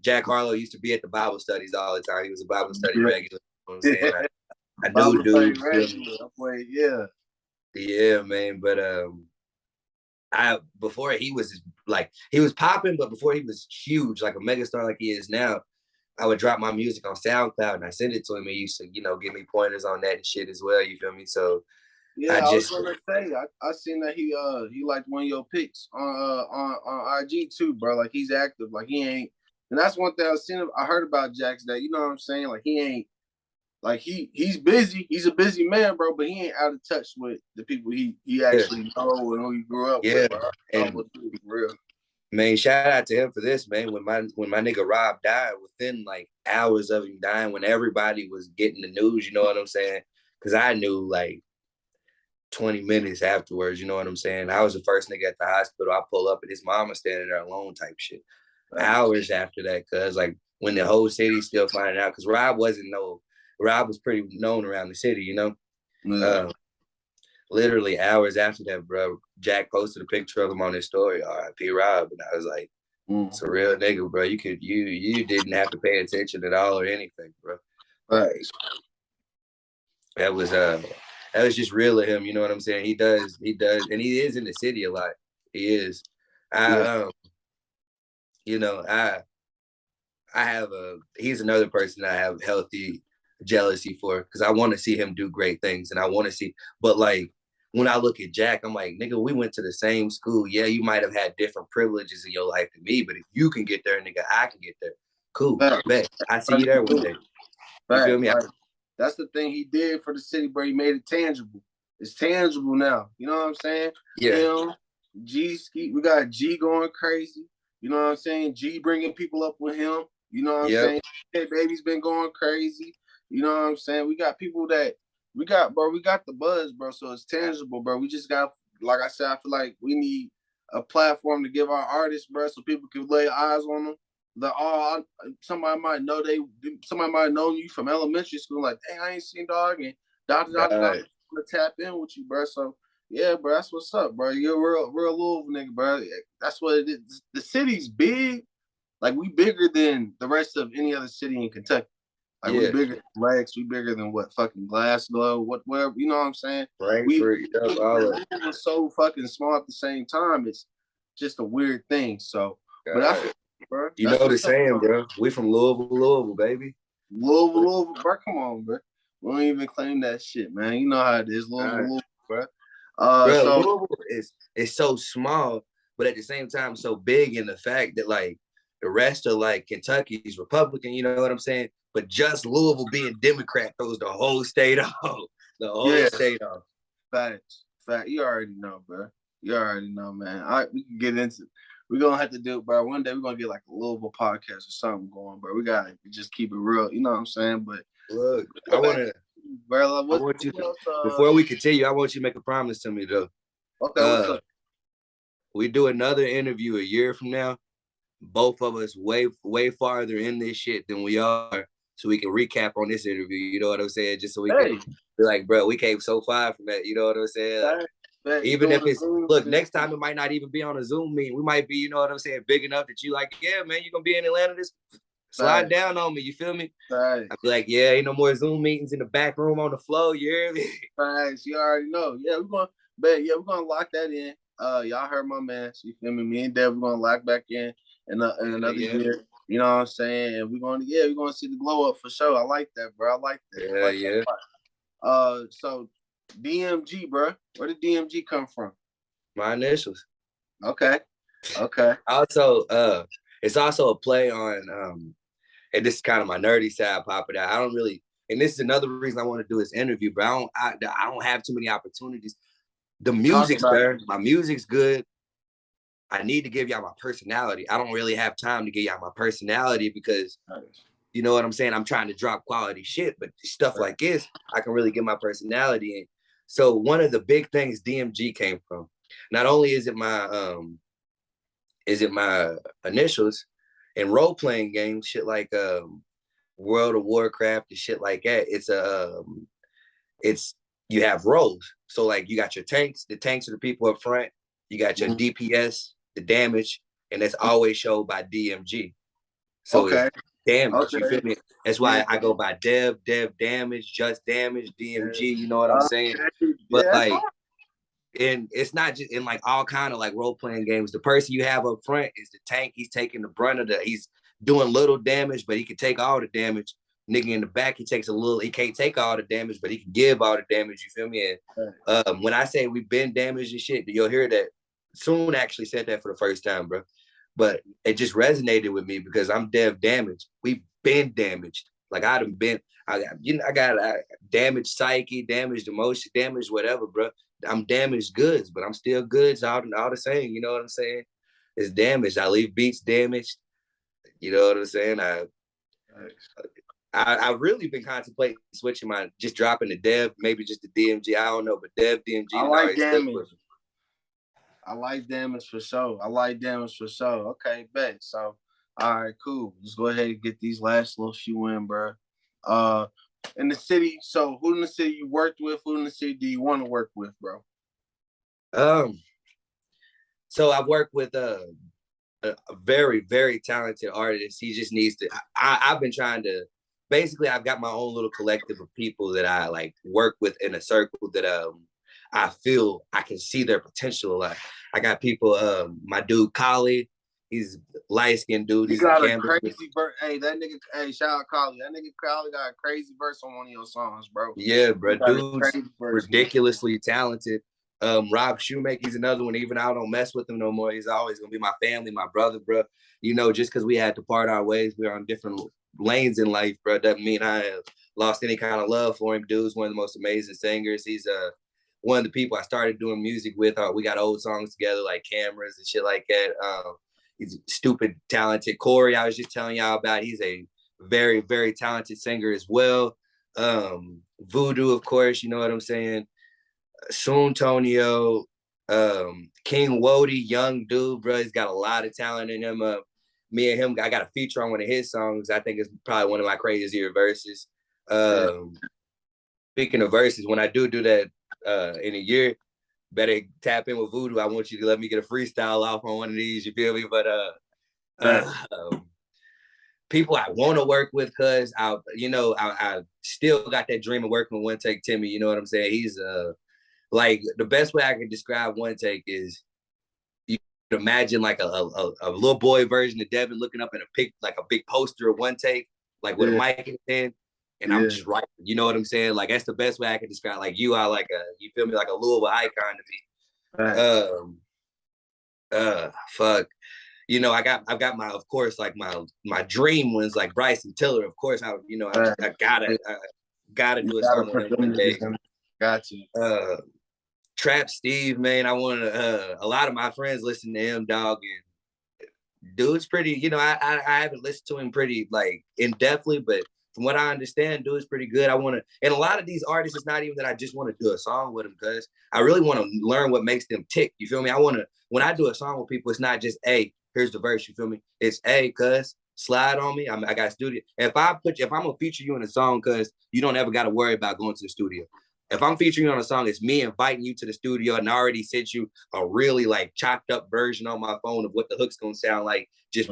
Jack Harlow used to be at the Bible studies all the time. He was a Bible study regular. You know what I'm saying? I knew dude. Yeah, man. But before he was popping, but before he was huge, like a megastar like he is now, I would drop my music on SoundCloud and I send it to him. He used to, give me pointers on that and shit as well. You feel me? So yeah, I was gonna say I seen that he liked one of your pics on IG too, bro. Like he's active, like he ain't, and that's one thing I heard about Jax that you know what I'm saying. Like he ain't, like he's busy. He's a busy man, bro, but he ain't out of touch with the people he actually know and who he grew up with, bro. And real. Man, shout out to him for this, man. When my nigga Rob died, within like hours of him dying, when everybody was getting the news, you know what I'm saying? Because I knew like 20 minutes afterwards, you know what I'm saying? I was the first nigga at the hospital. I pull up and his mama standing there alone type shit. Hours after that, cuz like when the whole city's still finding out, because Rob was pretty known around the city, you know? Yeah. Literally hours after that, bro, Jack posted a picture of him on his story, R.I.P. Rob, and I was like, it's a real nigga, bro. You didn't have to pay attention at all or anything, bro. Like, that was just real of him, you know what I'm saying? He does, and he is in the city a lot. He is. He's another person I have healthy jealousy for, because I want to see him do great things, and I want to see, but like, when I look at Jack, I'm like, nigga, we went to the same school. Yeah, you might have had different privileges in your life than me, but if you can get there, nigga, I can get there. Cool, bet. I see you there one day. You feel me? That's the thing he did for the city, bro. He made it tangible. It's tangible now. You know what I'm saying? Yeah. We got G going crazy. You know what I'm saying? G bringing people up with him. You know what I'm saying? Hey, baby's been going crazy. You know what I'm saying? We got people that we got the buzz, bro. So it's tangible, bro. We just got, like I said, I feel like we need a platform to give our artists, bro, so people can lay eyes on them. Somebody might know you from elementary school, like, hey, I ain't seen dog, and I'm gonna tap in with you, bro. So yeah, bro, that's what's up, bro. You're a real Louisville nigga, bro. That's what it is. The city's big, like we bigger than the rest of any other city in Kentucky. Like we bigger than Lex, we bigger than what fucking Glasgow, whatever, you know what I'm saying? We're so fucking small at the same time. It's just a weird thing. So, but that's what, bro. You know the saying, bro. We from Louisville, baby. Louisville, bro. Come on, bro. We don't even claim that shit, man. You know how it is, Louisville, bro. So Louisville is so small, but at the same time so big in the fact that like the rest of like Kentucky is Republican, you know what I'm saying? But just Louisville being Democrat throws the whole state off. The whole state off. Facts. You already know, bro. You already know, man. We can get into it. We're going to have to do it, bro. One day we're going to get like a Louisville podcast or something going, bro. We got to just keep it real. You know what I'm saying? But look, before we continue, I want you to make a promise to me, though. Okay, what's up? We do another interview a year from now. Both of us way farther in this shit than we are, so we can recap on this interview. You know what I'm saying? Just so we can be like, bro, we came so far from that. You know what I'm saying? Even if it's next time it might not even be on a Zoom meeting. We might be, you know what I'm saying, big enough that you like, yeah, man, you're gonna be in Atlanta this slide down on me. You feel me? Right. I'd be like, yeah, ain't no more Zoom meetings in the back room on the floor. You hear me? Thanks. You already know. Yeah, we're gonna lock that in. Y'all heard my man. You feel me? Me and Dev, we're gonna lock back in another year. You know what I'm saying? And we're gonna see the glow up for sure. I like that, bro. I like that. Yeah. So DMG, bro. Where did DMG come from? My initials. Okay. Also, it's also a play on and this is kind of my nerdy side popping out. I don't really, and this is another reason I want to do this interview, but I don't have too many opportunities. The music's there. My music's good. I need to give y'all my personality. I don't really have time to give y'all my personality because, you know what I'm saying? I'm trying to drop quality shit, but stuff like this, I can really get my personality in. So one of the big things DMG came from, not only is it my initials in role-playing games, shit like World of Warcraft and shit like that, it's you have roles. So like you got your tanks, the tanks are the people up front, you got your DPS, the damage, and that's always showed by DMG. So it's damage, you feel me? That's why I go by Dev damage, just damage, DMG, you know what I'm saying? But like, and it's not just in like all kind of like role-playing games. The person you have up front is the tank. He's taking the brunt of he's doing little damage, but he can take all the damage. Nigga in the back, he can't take all the damage, but he can give all the damage, you feel me? And when I say we've been damaged and shit, you'll hear that. Soon actually said that for the first time, bro. But it just resonated with me because I'm Dev damaged. We've been damaged. Like I got damaged psyche, damaged emotion, damaged whatever, bro. I'm damaged goods, but I'm still goods all the same. You know what I'm saying? It's damaged. I leave beats damaged. You know what I'm saying? I've really been contemplating switching just dropping the Dev, maybe just the DMG. I don't know, but Dev, DMG. I like damage. I like damage for sure. Okay, bet. So, all right, cool. Let's go ahead and get these last little few in, bro. In the city, so who in the city you worked with? Who in the city do you want to work with, bro? So I've worked with a very, very talented artist. He just needs to. I've been trying to. Basically, I've got my own little collective of people that I like work with in a circle that I feel I can see their potential. Like I got people. My dude Kali, he's light-skinned dude. He's got a crazy verse. Hey, that nigga. Hey, shout out Kali. That nigga Kali got a crazy verse on one of your songs, bro. Yeah, bro. Dude's ridiculously talented. Rob Shoemaker, he's another one. Even I don't mess with him no more. He's always gonna be my family, my brother, bro. You know, just because we had to part our ways, we're on different lanes in life, bro. Doesn't mean I have lost any kind of love for him. Dude's one of the most amazing singers. He's one of the people I started doing music with. We got old songs together, like Cameras and shit like that. He's stupid talented. Corey, I was just telling y'all about. He's a very, very talented singer as well. Voodoo, of course, you know what I'm saying. Soon Tonio, King Wody, young dude, bro. He's got a lot of talent in him. Me and him, I got a feature on one of his songs. I think it's probably one of my crazier verses. Speaking of verses, when I do that in a year, better tap in with Voodoo. I want you to let me get a freestyle off on one of these. You feel me? But people I want to work with, cause I still got that dream of working with One Take Timmy. You know what I'm saying? He's like the best way I can describe One Take is you can imagine like a little boy version of Devin looking up at a big poster of One Take, like with a mic in his hand, and I'm just right. You know what I'm saying? Like that's the best way I can describe. Like you are like you feel me, like a Louisville icon to me. Fuck. You know, I've got my, of course, like my dream ones like Bryson Tiller. Of course, I gotta do a song with him one day. Got you. Trap Steve, man, I want to. A lot of my friends listen to him, dog, and dude's pretty. You know, I haven't listened to him pretty like in depthly, but from what I understand, dude's pretty good. I want to, and a lot of these artists, it's not even that I just want to do a song with them, because I really want to learn what makes them tick. You feel me? I want to. When I do a song with people, it's not just here's the verse. You feel me? It's cuz slide on me. I got a studio. If I'm gonna feature you in a song, cuz you don't ever got to worry about going to the studio. If I'm featuring you on a song, it's me inviting you to the studio, and I already sent you a really like chopped up version on my phone of what the hook's gonna sound like. Just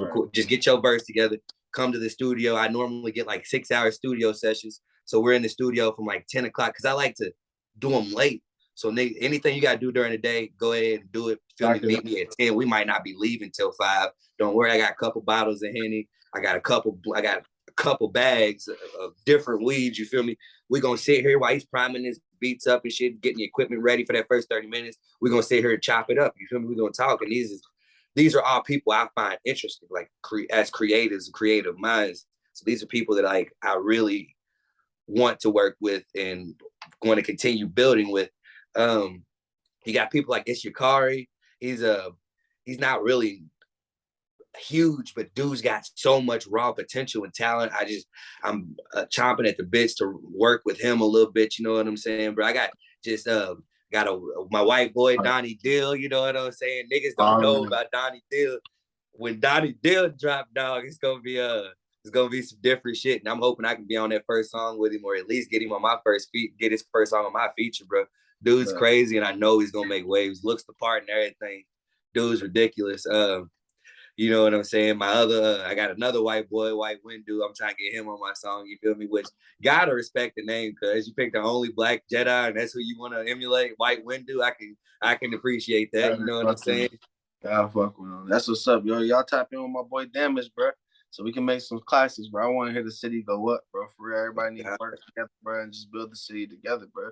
get your verse together, come to the studio. I normally get like 6-hour studio sessions. So we're in the studio from like 10 o'clock because I like to do them late. So anything you got to do during the day, go ahead and do it. Feel me? Meet me at 10. We might not be leaving till 5. Don't worry. I got a couple bottles of Henny. I got a couple bags of different weeds. You feel me? We're going to sit here while he's priming his beats up and shit, getting the equipment ready for that first 30 minutes. We're going to sit here and chop it up. You feel me? We're going to talk. And these are all people I find interesting, like as creatives and creative minds. So these are people that like I really want to work with and want to continue building with. You got people like Ishikari. He's not really huge, but dude's got so much raw potential and talent. I'm chomping at the bits to work with him a little bit. You know what I'm saying, bro? I got my white boy Donnie Dill. You know what I'm saying? Niggas don't know about Donnie Dill. When Donnie Dill drop, dog, it's gonna be some different shit. And I'm hoping I can be on that first song with him, or at least get him on my get his first song on my feature, bro. Dude's crazy, and I know he's gonna make waves. Looks the part and everything. Dude's ridiculous. You know what I'm saying? I got another white boy, White Windu. I'm trying to get him on my song. You feel me? Which gotta respect the name, cause you picked the only black Jedi, and that's who you want to emulate. White Windu. I can appreciate that. You know what I'm saying? God, fuck with him. That's what's up, yo. Y'all tap in with my boy Damage, bro, so we can make some classics, bro. I want to hear the city go up, bro. For real, everybody need to work together, bro, and just build the city together, bro.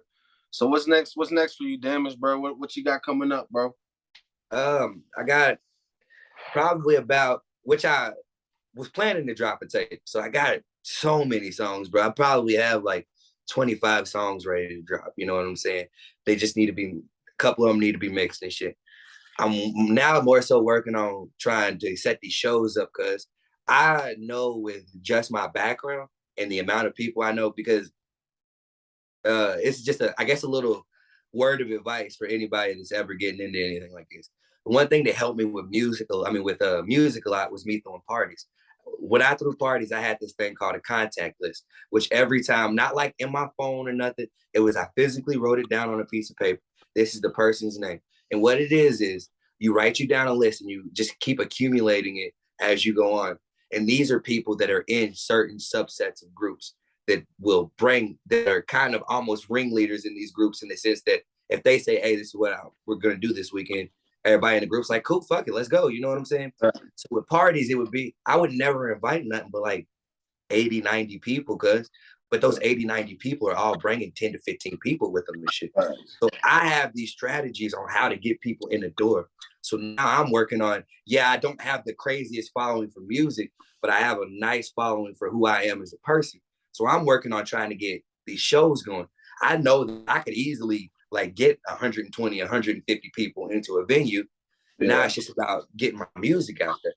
So what's next? What's next for you, Damage, bro? What you got coming up, bro? I got probably which I was planning to drop a tape. So I got so many songs, bro. I probably have like 25 songs ready to drop. You know what I'm saying? They just need to be, a couple of them need to be mixed and shit. I'm now more so working on trying to set these shows up, because I know with just my background and the amount of people I know, because it's just I guess a little word of advice for anybody that's ever getting into anything like this. The one thing that helped me with music a lot was me throwing parties. When I threw parties, I had this thing called a contact list, which every time, not like in my phone or nothing, it was I physically wrote it down on a piece of paper. This is the person's name. And what it is you write you down a list and you just keep accumulating it as you go on. And these are people that are in certain subsets of groups that are kind of almost ringleaders in these groups, in the sense that if they say, hey, this is what we're going to do this weekend, everybody in the group's like, cool, fuck it, let's go. You know what I'm saying? Right. So with parties, I would never invite nothing but like 80, 90 people, but those 80, 90 people are all bringing 10 to 15 people with them and shit. Right. So I have these strategies on how to get people in the door. So now I'm working on, I don't have the craziest following for music, but I have a nice following for who I am as a person. So I'm working on trying to get these shows going. I know that I could easily like get 120, 150 people into a venue. Yeah. Now it's just about getting my music out there.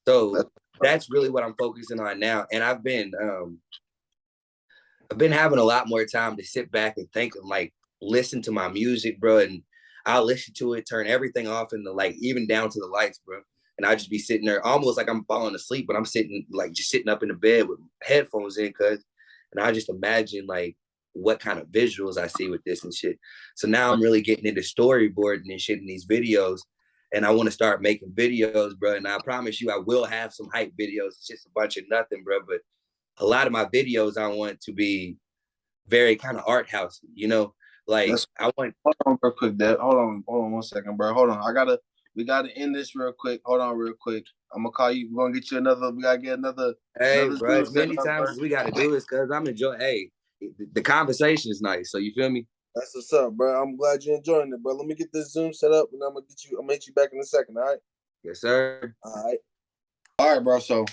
So that's really what I'm focusing on now. And I've been having a lot more time to sit back and think and like listen to my music, bro. And I'll listen to it, turn everything off, and even down to the lights, bro. And I just be sitting there almost like I'm falling asleep, but I'm sitting up in the bed with headphones in, and I just imagine like what kind of visuals I see with this and shit. So now I'm really getting into storyboarding and shit in these videos. And I want to start making videos, bro. And I promise you, I will have some hype videos. It's just a bunch of nothing, bro. But a lot of my videos, I want to be very kind of art house, you know? Like I want. Hold on real quick, Dad. Hold on 1 second, bro. Hold on. We gotta end this real quick. Hold on real quick. I'm gonna call you. We're gonna get you another. We gotta get another. Hey, bro, as many times as we gotta do this, cause I'm enjoying. Hey, the conversation is nice. So you feel me? That's what's up, bro. I'm glad you're enjoying it, bro. Let me get this Zoom set up, and I'm gonna hit you back in a second. All right? Yes, sir. All right, bro. So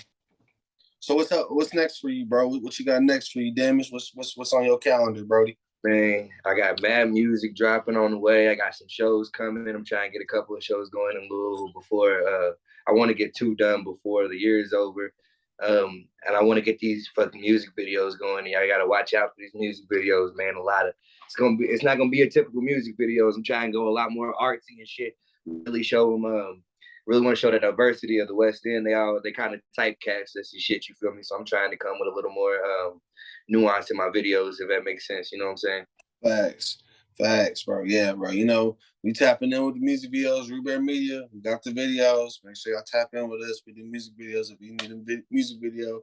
what's up? What's next for you, bro? What you got next for you, Damage? What's on your calendar, Brody? Man, I got mad music dropping on the way. I got some shows coming. I'm trying to get a couple of shows going in Louisville before. I want to get 2 done before the year is over. And I want to get these fucking music videos going. I gotta watch out for these music videos, man. It's not gonna be a typical music videos. I'm trying to go a lot more artsy and shit. Really show them. Really want to show the diversity of the West End. They kind of typecast us and shit. You feel me? So I'm trying to come with a little more nuance in my videos, if that makes sense. You know what I'm saying? Facts, bro. Yeah, bro. You know, we tapping in with the music videos, Roo-Bear Media. We got the videos. Make sure y'all tap in with us. We do music videos. If you need a music video,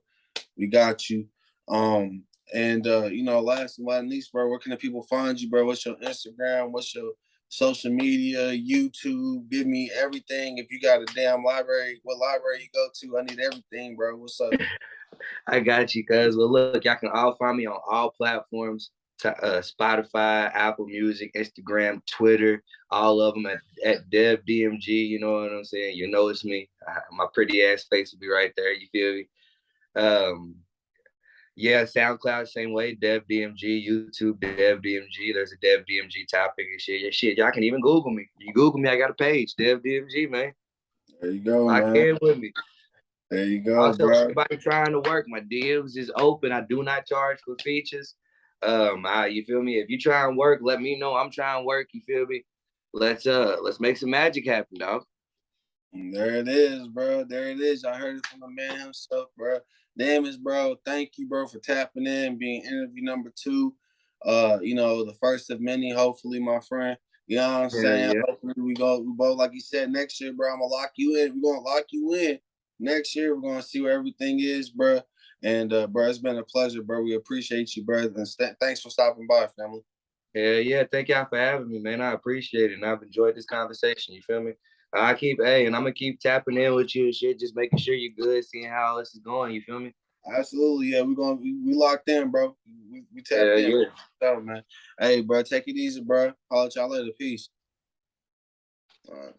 We got you. And you know, last and not least, bro, where can the people find you, bro? What's your Instagram? What's your social media, YouTube? Give me everything. If you got a damn library, what library you go to? I need everything, bro. What's up? I got you, cuz. Well, look, y'all can all find me on all platforms. Spotify, Apple Music, Instagram, Twitter, all of them at Dev DMG. You know what I'm saying? You know it's me. My pretty ass face will be right there. You feel me? Yeah, SoundCloud, same way. Dev DMG, YouTube, Dev DMG. There's a Dev DMG topic and shit. Yeah, shit. Y'all can even Google me. You Google me, I got a page, Dev DMG, man. There you go, Lock man. in with me. There you go, Also, bro. everybody trying to work, my DMs is open. I do not charge for features. You feel me? If you try and work, let me know. I'm trying to work. You feel me? Let's make some magic happen, dog. There it is, bro. There it is. I heard it from the man himself, bro. Damn, bro. Thank you, bro, for tapping in, being interview number 2. You know, the first of many, hopefully, my friend. You know what I'm saying? Yeah. Hopefully we both, like you said, next year, bro, I'm gonna lock you in. We're gonna lock you in. Next year, we're gonna see where everything is, bro. And bro, it's been a pleasure, bro. We appreciate you, bro. And thanks for stopping by, family. Yeah. Thank y'all for having me, man. I appreciate it. And I've enjoyed this conversation. You feel me? And I'm gonna keep tapping in with you and shit, just making sure you're good, seeing how this is going. You feel me? Absolutely, yeah. We locked in, bro. We tapped in. Yeah. So, man. Hey, bro, take it easy, bro. I'll let y'all later. Peace. All right.